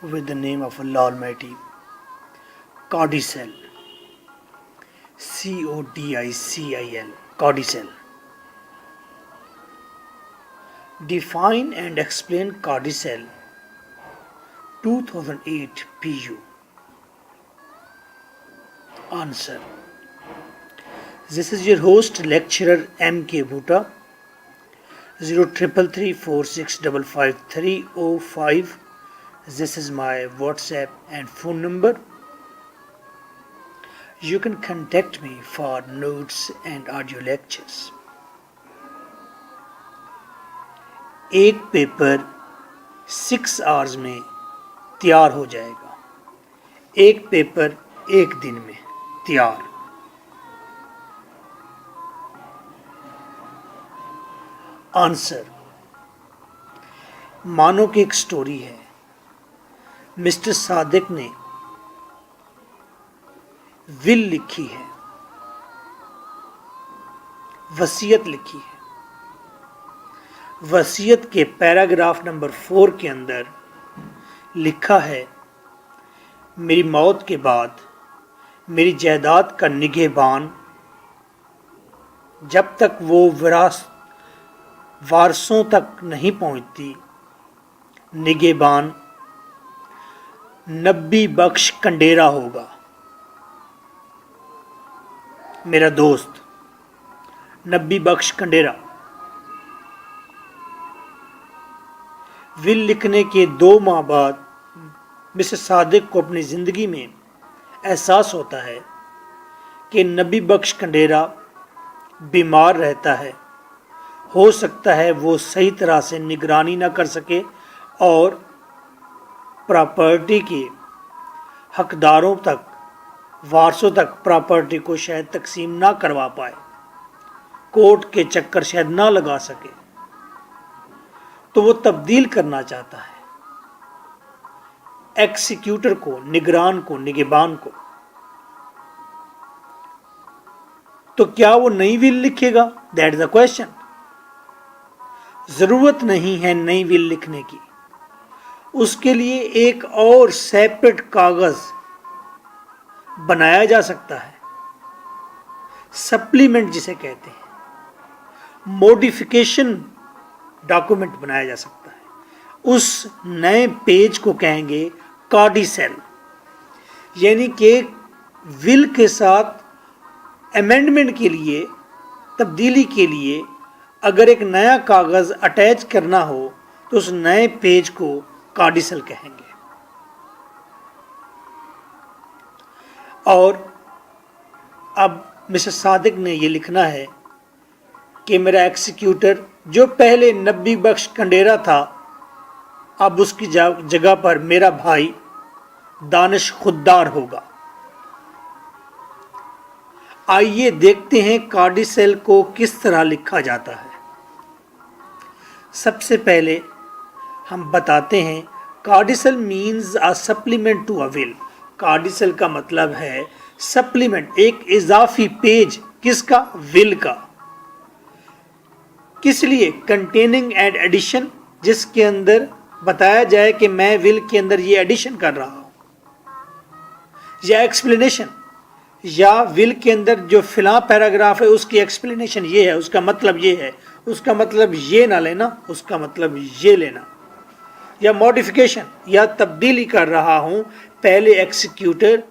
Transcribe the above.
with the name of Allah Almighty. Codicil. Codicil. Codicil. Define and explain codicil. 2008 PU. Answer. This is your host, lecturer M.K. Bhuta. 033346555305. This is my WhatsApp and phone number. You can contact me for notes and audio lectures. एक paper 6 hours में तैयार हो जाएगा. एक paper एक दिन में तैयार. आंसर. मानो कि एक स्टोरी है. मिस्टर सादिक ने विल लिखी है, वसीयत लिखी है. वसीयत के पैराग्राफ नंबर 4 के अंदर लिखा है, मेरी मौत के बाद मेरी जायदाद का निगहबान जब तक वो वारसों तक नहीं पहुंचती, निगहबान नब्बी बख्श कंडेरा होगा. मेरा दोस्त नब्बी बख्श कंडेरा. विल लिखने के 2 माह बाद मिस्टर सादिक को अपनी ज़िंदगी में एहसास होता है कि नब्बी बख्श कंडेरा बीमार रहता है. हो सकता है वो सही तरह से निगरानी ना कर सके और प्रॉपर्टी के हकदारों तक, वारसों तक प्रॉपर्टी को शायद तकसीम ना करवा पाए, कोर्ट के चक्कर शायद ना लगा सके. तो वो तब्दील करना चाहता है एक्सिक्यूटर को, निगरान को, निगहबान को. तो क्या वो नई विल लिखेगा? That is the question. जरूरत नहीं है नई विल लिखने की. उसके लिए एक और सेपरेट कागज बनाया जा सकता है, सप्लीमेंट जिसे कहते हैं, मॉडिफिकेशन डॉक्यूमेंट बनाया जा सकता है. उस नए पेज को कहेंगे कॉडिसेल. यानी कि विल के साथ अमेंडमेंट के लिए, तब्दीली के लिए अगर एक नया कागज अटैच करना हो तो उस नए पेज को कॉडिसेल कहेंगे. और अब मिस्टर सादिक ने ये लिखना है कि मेरा एक्सिक्यूटर जो पहले नब्बी बख्श कंडेरा था, अब उसकी जगह पर मेरा भाई दानिश खुद्दार होगा. आइए देखते हैं कॉडिसेल को किस तरह लिखा जाता है. सबसे पहले हम बताते हैं codicil means a supplement to a will. Codicil का मतलब है सप्लीमेंट, एक इजाफी पेज. किसका? विल का. किस लिए? कंटेनिंग एंड एडिशन, जिसके अंदर बताया जाए कि मैं विल के अंदर ये एडिशन कर रहा हूं, या एक्सप्लेनेशन, या विल के अंदर जो फिलहाल पैराग्राफ है उसकी एक्सप्लेनेशन ये है, उसका मतलब ये है, उसका मतलब ये ना लेना, उसका मतलब ये लेना. या मॉडिफिकेशन, या तब्दीली कर रहा हूं. पहले एक्सिक्यूटर